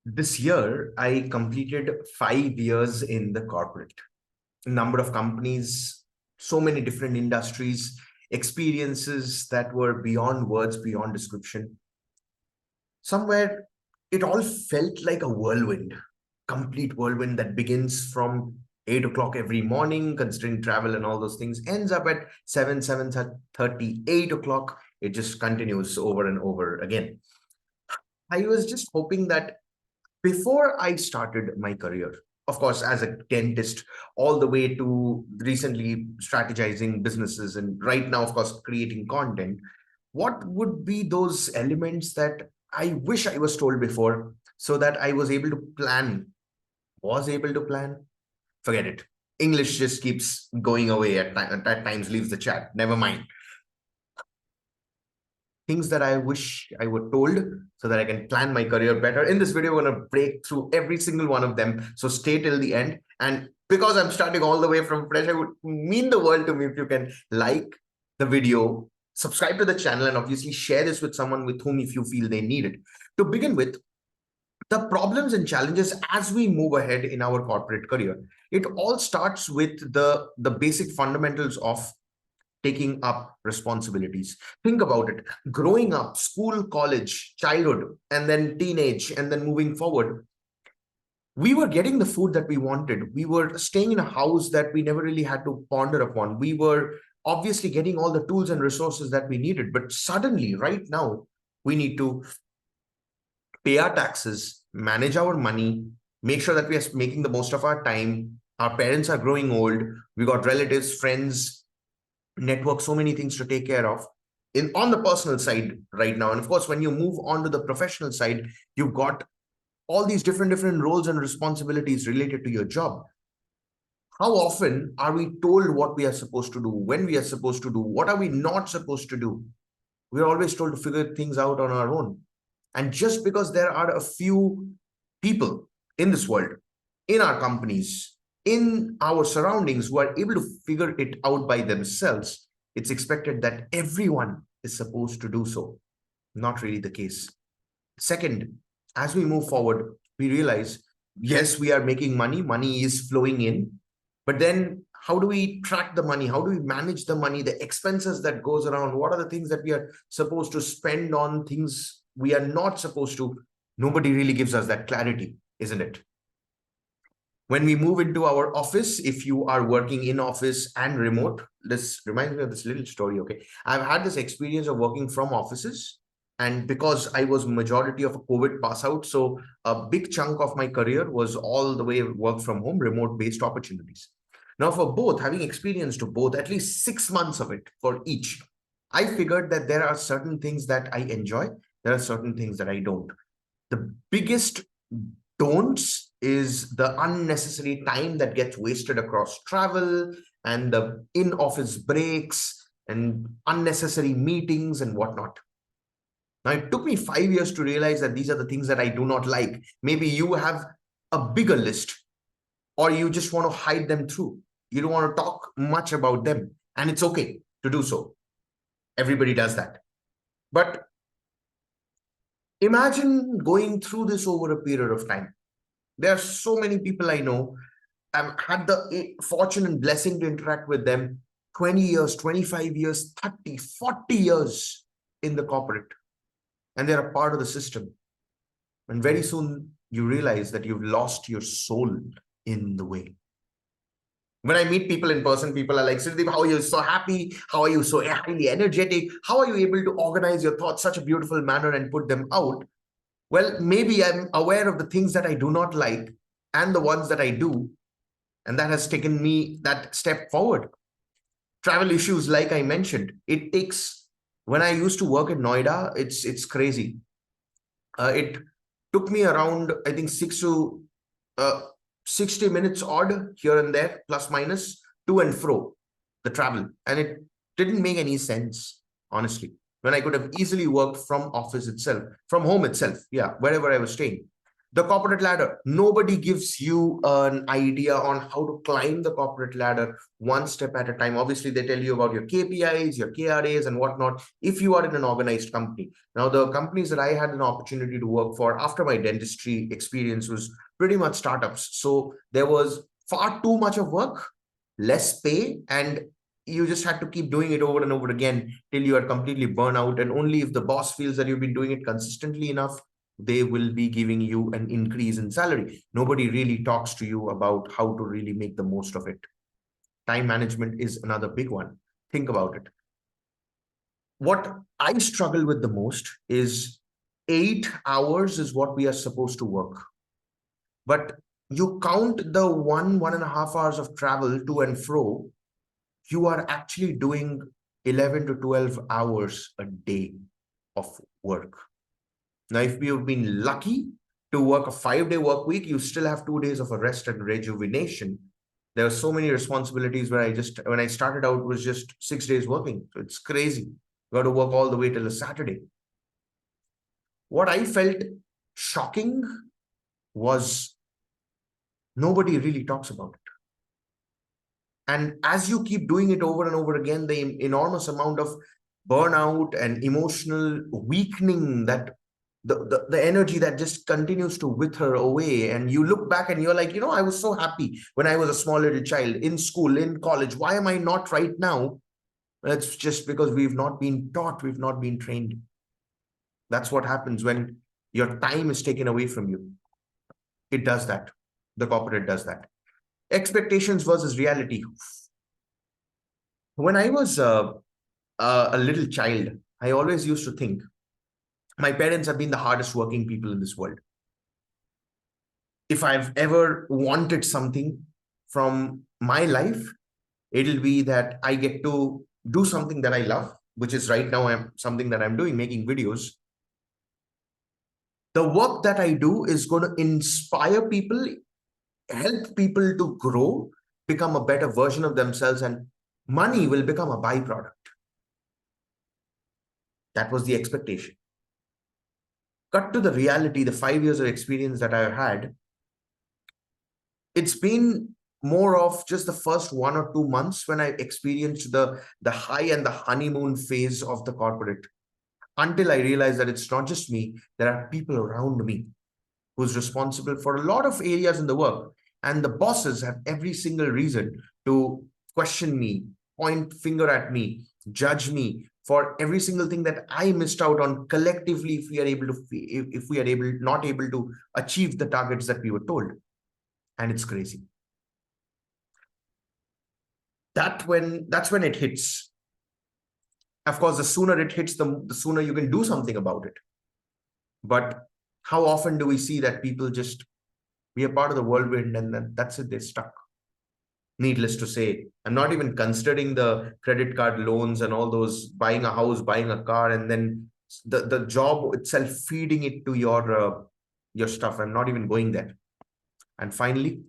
This year, I completed 5 years in the corporate. Number of companies, so many different industries, experiences that were beyond words, beyond description. Somewhere, it all felt like a whirlwind, complete whirlwind that begins from 8 o'clock every morning, considering travel and all those things, ends up at 7:30, 8 o'clock. It just continues over and over again. I was just hoping that before I started my career, of course, as a dentist, all the way to recently strategizing businesses, and right now, of course, creating content, what would be those elements that I wish I was told before so that I was able to plan? Was able to plan? Forget it. English just keeps going away at times, leaves the chat. Never mind. Things that I wish I were told so that I can plan my career better. In this video, we're going to break through every single one of them. So stay till the end. And because I'm starting all the way from fresh, it would mean the world to me if you can like the video, subscribe to the channel, and obviously share this with someone with whom if you feel they need it. To begin with, the problems and challenges as we move ahead in our corporate career, it all starts with the basic fundamentals of taking up responsibilities. Think about it. Growing up, school, college, childhood, and then teenage, and then moving forward, we were getting the food that we wanted. We were staying in a house that we never really had to ponder upon. We were obviously getting all the tools and resources that we needed. But suddenly, right now, we need to pay our taxes, manage our money, make sure that we are making the most of our time. Our parents are growing old. We got relatives, friends, network, so many things to take care of in on the personal side right now. And of course, when you move on to the professional side, you've got all these different roles and responsibilities related to your job. How often are we told what we are supposed to do, when we are supposed to do, what are we not supposed to do? We're always told to figure things out on our own. And just because there are a few people in this world, in our companies, in our surroundings who are able to figure it out by themselves, it's expected that everyone is supposed to do so. Not really the case. Second, as we move forward, we realize, yes, we are making money, money is flowing in, but then how do we track the money? How do we manage the money, the expenses that goes around? What are the things that we are supposed to spend on, things we are not supposed to? Nobody really gives us that clarity, isn't it? When we move into our office, if you are working in office and remote, this reminds me of this little story. Okay, I've had this experience of working from offices, and because I was majority of a COVID pass out, so a big chunk of my career was all the way work from home, remote based opportunities. Now, for both, having experienced to both, at least 6 months of it for each, I figured that there are certain things that I enjoy, there are certain things that I don't. The biggest don'ts is the unnecessary time that gets wasted across travel and the in-office breaks and unnecessary meetings and whatnot. Now, it took me 5 years to realize that these are the things that I do not like. Maybe you have a bigger list, or you just want to hide them through. You don't want to talk much about them, and it's okay to do so. Everybody does that. But imagine going through this over a period of time. There are so many people I know. I've had the fortune and blessing to interact with them 20 years, 25 years, 30, 40 years in the corporate. And they're a part of the system. And very soon you realize that you've lost your soul in the way. When I meet people in person, people are like, Suryadeep, how are you so happy? How are you so highly energetic? How are you able to organize your thoughts such a beautiful manner and put them out? Well, maybe I'm aware of the things that I do not like and the ones that I do. And that has taken me that step forward. Travel issues, like I mentioned, it takes, when I used to work in Noida, it's crazy. It took me around, I think, 60 minutes odd here and there, plus minus, to and fro, the travel. And it didn't make any sense, honestly, when I could have easily worked from office itself, from home itself, yeah, wherever I was staying. The corporate ladder, nobody gives you an idea on how to climb the corporate ladder one step at a time. Obviously, they tell you about your KPIs, your KRAs, and whatnot, if you are in an organized company. Now, the companies that I had an opportunity to work for after my dentistry experience was pretty much startups. So there was far too much of work, less pay, and you just had to keep doing it over and over again till you are completely burnt out. And only if the boss feels that you've been doing it consistently enough, they will be giving you an increase in salary. Nobody really talks to you about how to really make the most of it. Time management is another big one. Think about it. What I struggle with the most is 8 hours is what we are supposed to work. But you count the 1.5 hours of travel to and fro, you are actually doing 11 to 12 hours a day of work. Now, if you've been lucky to work a 5-day work week, you still have 2 days of a rest and rejuvenation. There are so many responsibilities where when I started out, it was just 6 days working. So it's crazy. You got to work all the way till a Saturday. What I felt shocking was nobody really talks about it. And as you keep doing it over and over again, the enormous amount of burnout and emotional weakening, that the energy that just continues to wither away. And you look back and you're like, I was so happy when I was a small little child in school, in college. Why am I not right now? It's just because we've not been taught, we've not been trained. That's what happens when your time is taken away from you. It does that. The corporate does that. Expectations versus reality. When I was a little child, I always used to think my parents have been the hardest working people in this world. If I've ever wanted something from my life, it'll be that I get to do something that I love, which is right now something that I'm doing, making videos. The work that I do is going to inspire people, help people to grow, become a better version of themselves, and money will become a byproduct. That was the expectation. Cut to the reality, the 5 years of experience that I've had, it's been more of just the first 1 or 2 months when I experienced the high and the honeymoon phase of the corporate, until I realized that it's not just me, there are people around me who's responsible for a lot of areas in the work. And the bosses have every single reason to question me, point finger at me, judge me for every single thing that I missed out on collectively if we are not able to achieve the targets that we were told. And it's crazy. That's when it hits. Of course, the sooner it hits, the sooner you can do something about it. But how often do we see that people just be a part of the whirlwind and then that's it, they're stuck? Needless to say, I'm not even considering the credit card loans and all those, buying a house, buying a car, and then the job itself feeding it to your stuff. I'm not even going there. And finally,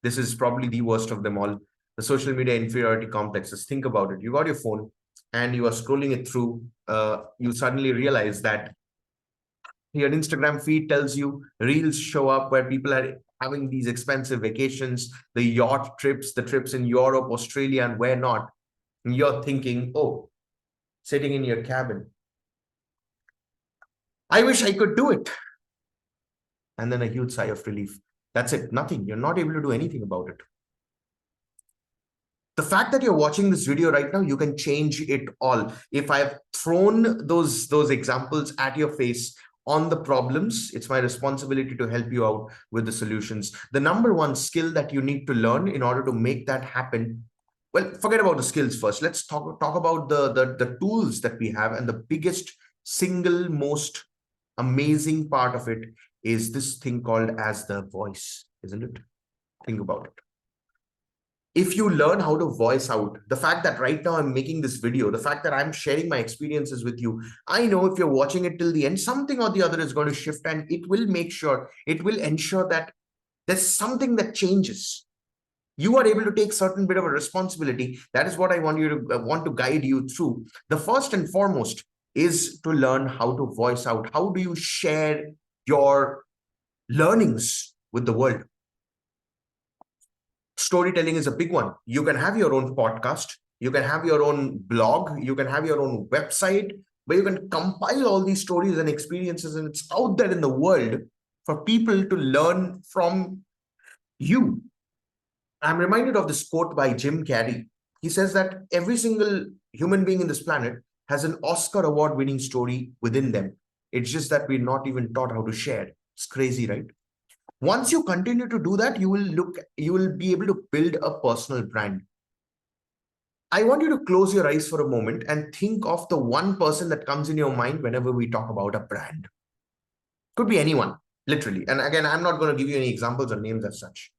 this is probably the worst of them all, the social media inferiority complexes. Think about it. You got your phone and you are scrolling it through. You suddenly realize that your Instagram feed tells you reels show up where people are having these expensive vacations, the yacht trips, the trips in Europe, Australia, and where not. And you're thinking, oh, sitting in your cabin, I wish I could do it. And then a huge sigh of relief. That's it. Nothing. You're not able to do anything about it. The fact that you're watching this video right now, you can change it all. If I've thrown those examples at your face on the problems, it's my responsibility to help you out with the solutions. The number one skill that you need to learn in order to make that happen, well, forget about the skills first. Let's talk about the tools that we have. And the biggest single most amazing part of it is this thing called as the voice, isn't it? Think about it. If you learn how to voice out, the fact that right now I'm making this video, the fact that I'm sharing my experiences with you, I know if you're watching it till the end, something or the other is going to shift, and it will ensure that there's something that changes. You are able to take certain bit of a responsibility. That is what I want to guide you through. The first and foremost is to learn how to voice out. How do you share your learnings with the world. Storytelling is a big one. You can have your own podcast, you can have your own blog, you can have your own website, where you can compile all these stories and experiences, and it's out there in the world for people to learn from you. I'm reminded of this quote by Jim Carrey. He says that every single human being in this planet has an Oscar award winning story within them. It's just that we're not even taught how to share. It's crazy, right? Once you continue to do that, you will be able to build a personal brand. I want you to close your eyes for a moment and think of the one person that comes in your mind whenever we talk about a brand. Could be anyone, literally. And again, I'm not going to give you any examples or names as such.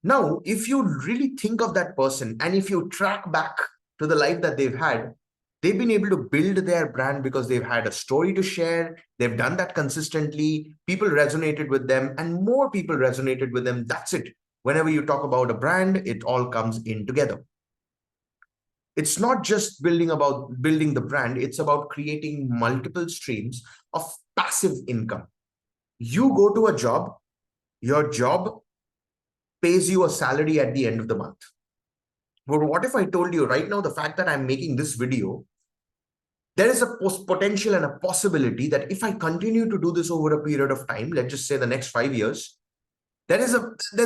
Now, if you really think of that person and if you track back to the life that they've had, they've been able to build their brand because they've had a story to share. They've done that consistently. People resonated with them and more people resonated with them. That's it. Whenever you talk about a brand, it all comes in together. It's not just building the brand. It's about creating multiple streams of passive income. You go to a job, your job pays you a salary at the end of the month. But what if I told you right now, the fact that I'm making this video, there is a potential and a possibility that if I continue to do this over a period of time, let's just say the next 5 years, there's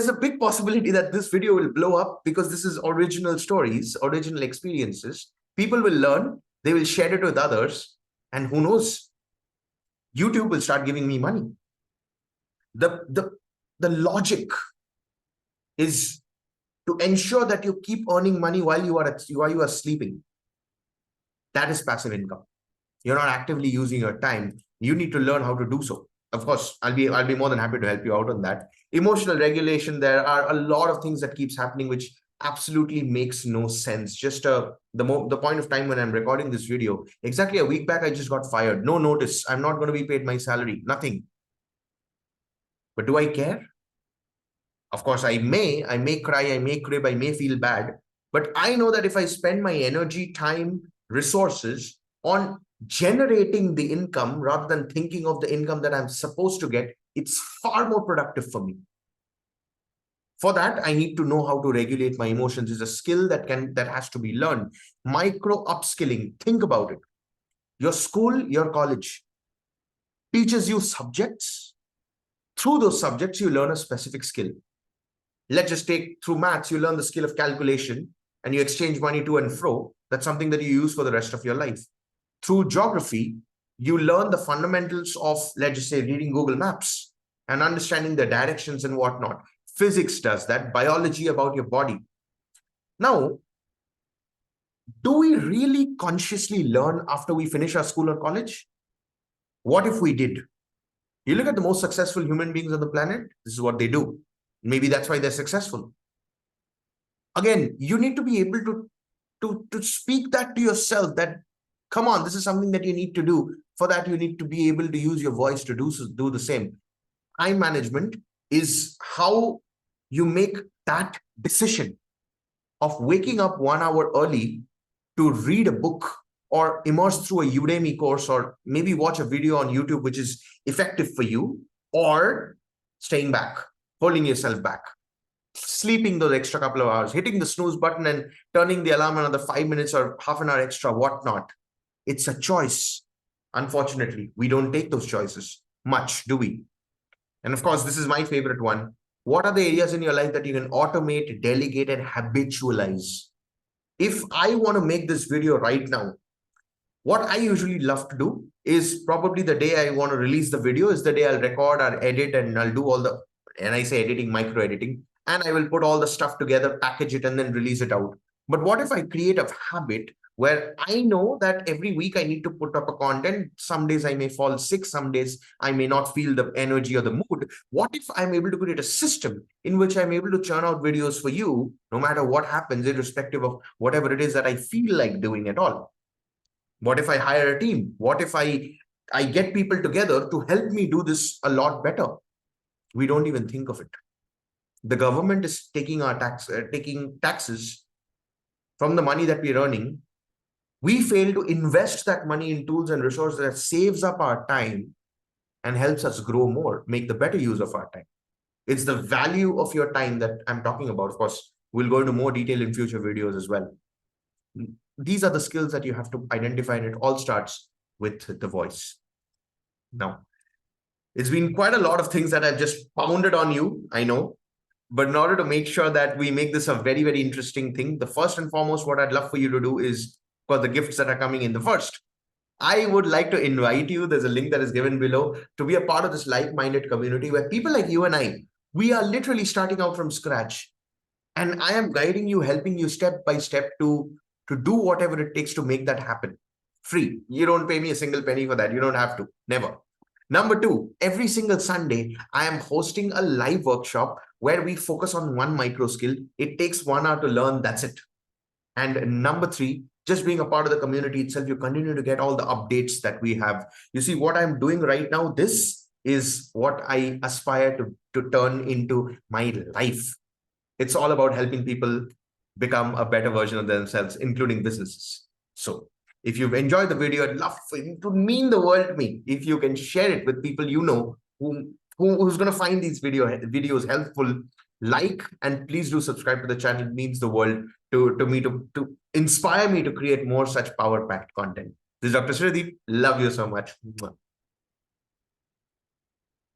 a big possibility that this video will blow up because this is original stories, original experiences. People will learn, they will share it with others, and who knows, YouTube will start giving me money. The logic is to ensure that you keep earning money while you are sleeping. That is passive income. You're not actively using your time. You need to learn how to do so. Of course, I'll be more than happy to help you out on that. Emotional regulation, there are a lot of things that keeps happening which absolutely makes no sense. Just the point of time when I'm recording this video, exactly a week back, I just got fired. No notice. I'm not going to be paid my salary. Nothing. But do I care? Of course, I may cry, I may crib, I may feel bad. But I know that if I spend my energy, time, resources on generating the income rather than thinking of the income that I'm supposed to get, it's far more productive for me. For that, I need to know how to regulate my emotions. It's a skill that has to be learned. Micro upskilling. Think about it. Your school, your college teaches you subjects. Through those subjects, you learn a specific skill. Let's just take through maths, you learn the skill of calculation and you exchange money to and fro. That's something that you use for the rest of your life. Through geography, you learn the fundamentals of, let's just say, reading Google Maps and understanding the directions and whatnot. Physics does that, biology about your body. Now, do we really consciously learn after we finish our school or college? What if we did? You look at the most successful human beings on the planet, this is what they do. Maybe that's why they're successful. Again, you need to be able to speak that to yourself that, come on, this is something that you need to do. For that, you need to be able to use your voice to do the same. Time management is how you make that decision of waking up 1 hour early to read a book or immerse through a Udemy course or maybe watch a video on YouTube which is effective for you, or staying back, holding yourself back, sleeping those extra couple of hours, hitting the snooze button and turning the alarm another 5 minutes or half an hour extra, whatnot. It's a choice. Unfortunately, we don't take those choices much, do we? And of course, this is my favorite one. What are the areas in your life that you can automate, delegate, and habitualize? If I want to make this video right now, what I usually love to do is probably the day I want to release the video is the day I'll record or edit and I'll do all the, and I say editing, micro editing, and I will put all the stuff together, package it, and then release it out. But what if I create a habit where I know that every week I need to put up a content? Some days I may fall sick, some days I may not feel the energy or the mood. What if I'm able to create a system in which I'm able to churn out videos for you, no matter what happens, irrespective of whatever it is that I feel like doing at all? What if I hire a team? What if I get people together to help me do this a lot better? We don't even think of it. The government is taking our taking taxes from the money that we're earning. We fail to invest that money in tools and resources that saves up our time. and helps us grow more, make the better use of our time. It's the value of your time that I'm talking about. Of course, we'll go into more detail in future videos as well. These are the skills that you have to identify, and it all starts with the voice. Now, it's been quite a lot of things that I've just pounded on you, I know. But in order to make sure that we make this a very, very interesting thing, the first and foremost, what I'd love for you to do is, for the gifts that are coming in, the first, I would like to invite you, there's a link that is given below, to be a part of this like-minded community where people like you and I, we are literally starting out from scratch. And I am guiding you, helping you step by step to do whatever it takes to make that happen. Free. You don't pay me a single penny for that. You don't have to. Never. Number two, every single Sunday, I am hosting a live workshop where we focus on one micro skill. It takes 1 hour to learn. That's it. And number three, just being a part of the community itself, you continue to get all the updates that we have. You see, what I'm doing right now, this is what I aspire to turn into my life. It's all about helping people become a better version of themselves, including businesses. So if you've enjoyed the video, I'd love for you to mean the world to me if you can share it with people you know who's going to find these videos helpful. Like, and please do subscribe to the channel. It means the world to me, to inspire me to create more such power-packed content. This is Dr. Suryadeep. Love you so much.